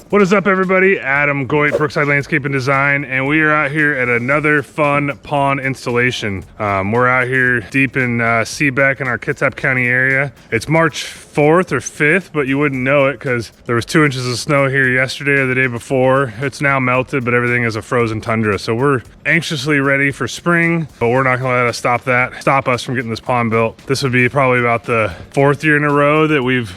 What is up, everybody? Adam Goit, Brookside Landscape Design, and we are out here at another fun pond installation. We're out here deep in Seabeck in our Kitsap County area. It's March 4th or 5th, but you wouldn't know it because there was 2 inches of snow here yesterday or the day before. It's now melted, but everything is a frozen tundra. So we're anxiously ready for spring, but we're not gonna let us stop us from getting this pond built. This would be probably about the 4th year in a row that we've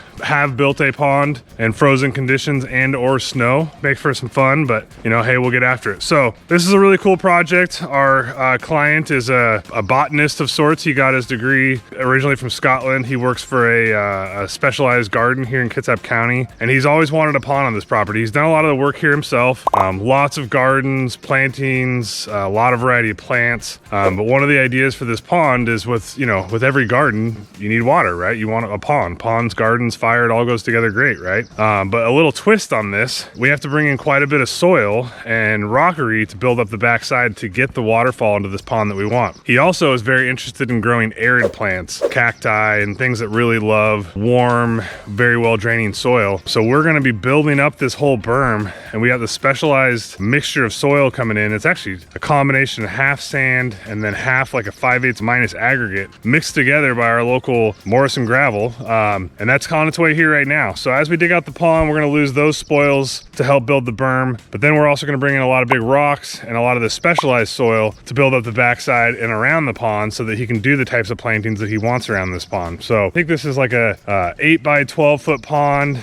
built a pond in frozen conditions and or snow. Make for some fun, but you know, hey, we'll get after it. So this is a really cool project. Our client is a botanist of sorts. He got his degree originally from Scotland. He works for a specialized garden here in Kitsap County, and he's always wanted a pond on this property. He's done a lot of the work here himself. Lots of gardens, plantings, a lot of variety of plants. But one of the ideas for this pond is with every garden, you need water, right? You want a pond. Ponds, gardens, fire, it all goes together great, right? But a little twist on this, we have to bring in quite a bit of soil and rockery to build up the backside to get the waterfall into this pond that we want. He also is very interested in growing arid plants, cacti, and things that really love warm, very well draining soil. So we're gonna be building up this whole berm, and we have the specialized mixture of soil coming in. It's actually a combination of half sand and then half like a 5/8 minus aggregate mixed together by our local Morrison gravel. And that's on its way here right now. So as we dig out the pond, we're gonna lose those spoils to help build the berm, but then we're also gonna bring in a lot of big rocks and a lot of the specialized soil to build up the backside and around the pond so that he can do the types of plantings that he wants around this pond. So I think this is like a 8 by 12 foot pond,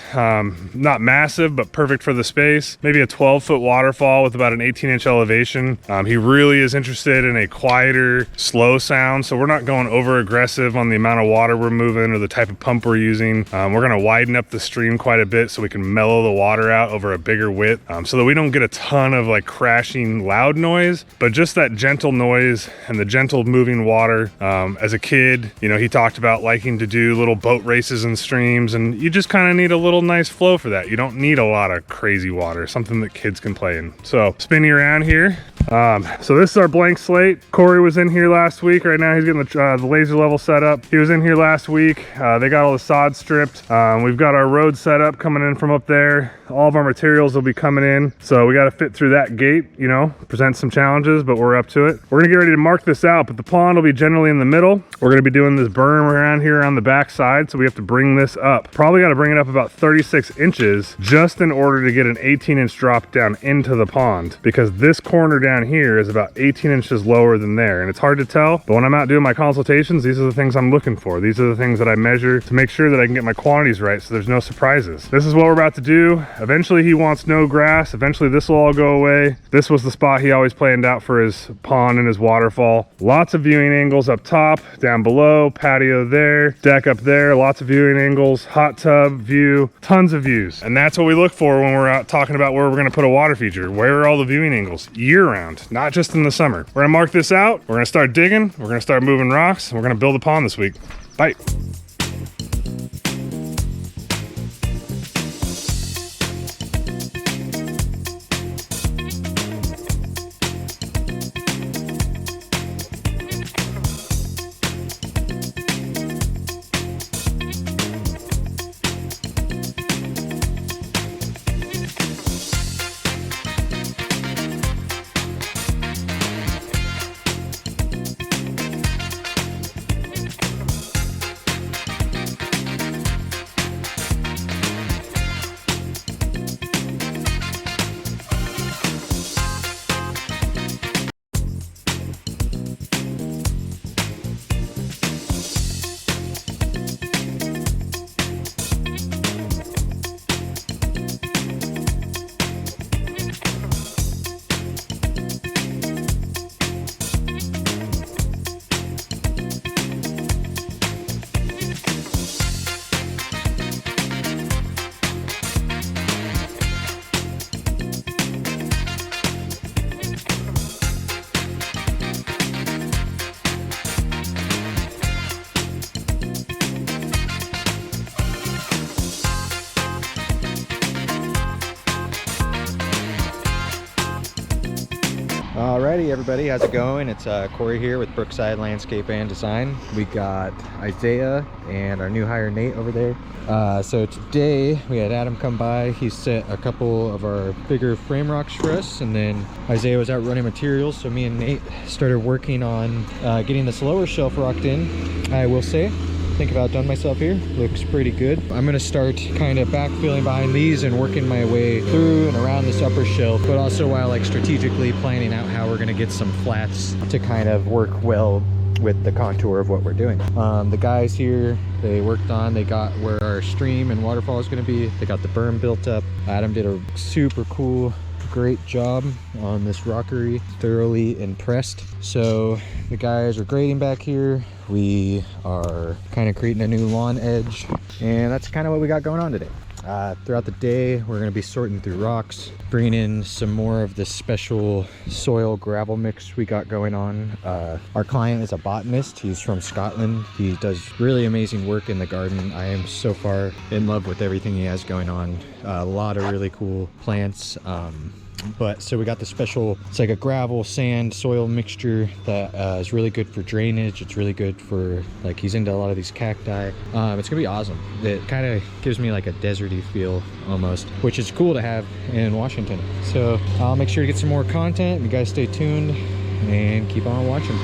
not massive, but perfect for the space. Maybe a 12-foot waterfall with about an 18-inch elevation. He really is interested in a quieter, slow sound, so we're not going over aggressive on the amount of water we're moving or the type of pump we're using. We're gonna widen up the stream quite a bit so we can mellow the water out over a bigger width, so that we don't get a ton of like crashing loud noise, but just that gentle noise and the gentle moving water. As a kid, he talked about liking to do little boat races in streams, and you just kind of need a little nice flow for that. You don't need a lot of crazy water, something that kids can play in. So spin you around here. So this is our blank slate. Corey was in here last week. Right now he's getting the laser level set up. He was in here last week. They got all the sod stripped. We've got our road set up coming in from up there. All of our materials will be coming in. So we got to fit through that gate, presents some challenges, but we're up to it. We're gonna get ready to mark this out, but the pond will be generally in the middle. We're gonna be doing this berm around here on the back side. So we have to bring this up. Probably got to bring it up about 36 inches just in order to get an 18-inch drop down into the pond, because this corner down here is about 18 inches lower than there. And it's hard to tell, but when I'm out doing my consultations, these are the things I'm looking for. These are the things that I measure to make sure that I can get my quantities right so there's no surprises. This is what we're about to do. Eventually he wants no grass. Eventually this will all go away. This was the spot he always planned out for his pond and his waterfall. Lots of viewing angles up top, down below, patio there, deck up there, lots of viewing angles, hot tub view, tons of views. And that's what we look for when we're out talking about where we're gonna put a water feature. Where are all the viewing angles? Year round, not just in the summer. We're gonna mark this out. We're gonna start digging. We're gonna start moving rocks. And we're gonna build a pond this week. Bye. Alrighty everybody, how's it going? It's Corey here with Brookside Landscape and Design. We got Isaiah and our new hire Nate over there. So today we had Adam come by. He set a couple of our bigger frame rocks for us, and then Isaiah was out running materials, so me and Nate started working on getting this lower shelf rocked in. I will say, I think about done myself here. Looks pretty good. I'm gonna start kind of backfilling behind these and working my way through and around this upper shelf, but also while like strategically planning out how we're gonna get some flats to kind of work well with the contour of what we're doing. The guys here, they worked on, they got where our stream and waterfall is gonna be. They got the berm built up. Adam did a super cool, great job on this rockery. Thoroughly impressed. So the guys are grading back here. We are kind of creating a new lawn edge, and that's kind of what we got going on today. Throughout the day, we're going to be sorting through rocks, bringing in some more of this special soil gravel mix we got going on. Our client is a botanist. He's from Scotland. He does really amazing work in the garden. I am so far in love with everything he has going on. A lot of really cool plants. So we got the special, it's like a gravel sand soil mixture that is really good for drainage. It's really good for, like, he's into a lot of these cacti. It's gonna be awesome. It kind of gives me like a deserty feel almost, which is cool to have in Washington. So I'll make sure to get some more content. You guys stay tuned and keep on watching.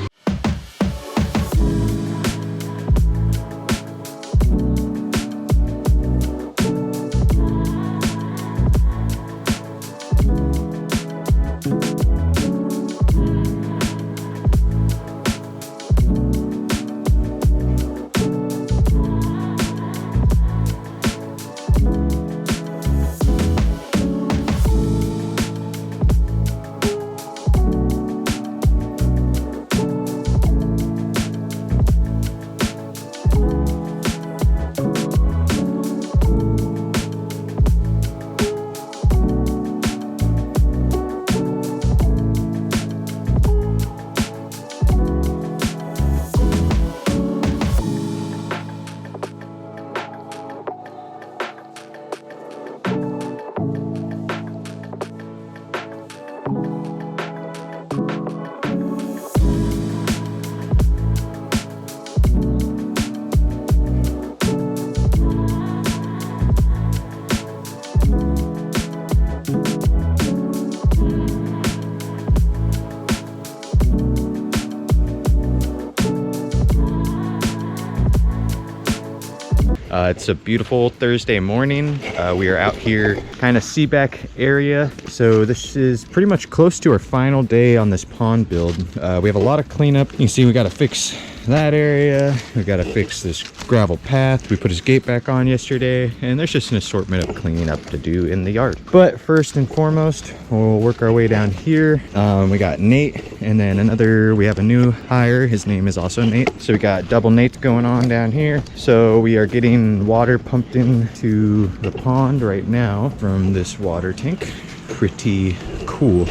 It's a beautiful Thursday morning. We are out here kind of Seaback area. So this is pretty much close to our final day on this pond build. We have a lot of cleanup. You can see we got to fix that area. We got to fix this gravel path. We put his gate back on yesterday, and there's just an assortment of cleaning up to do in the yard. But first and foremost, we'll work our way down here. We got Nate, and then we have a new hire. His name is also Nate. So we got double Nate going on down here. So we are getting water pumped into the pond right now from this water tank. Pretty cool.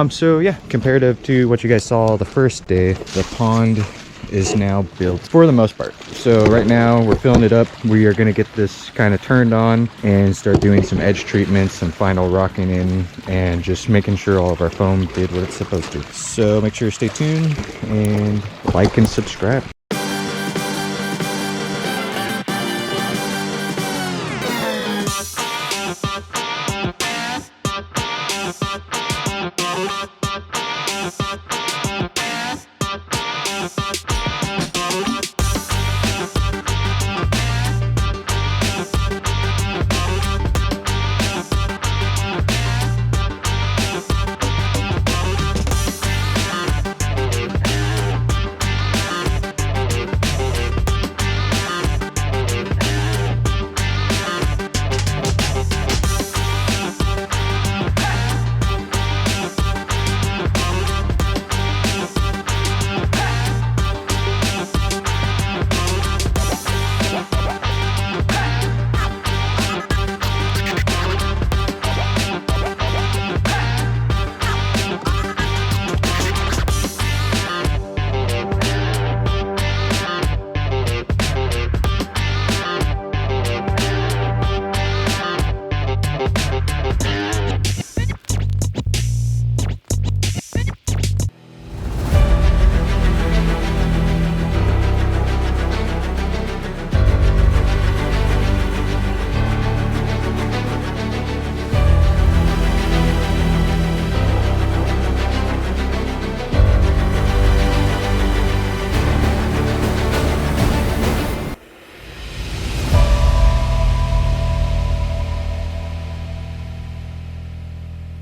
So yeah, comparative to what you guys saw the first day, the pond is now built for the most part. So right now we're filling it up. We are going to get this kind of turned on and start doing some edge treatments, some final rocking in, and just making sure all of our foam did what it's supposed to. So make sure to stay tuned and like and subscribe.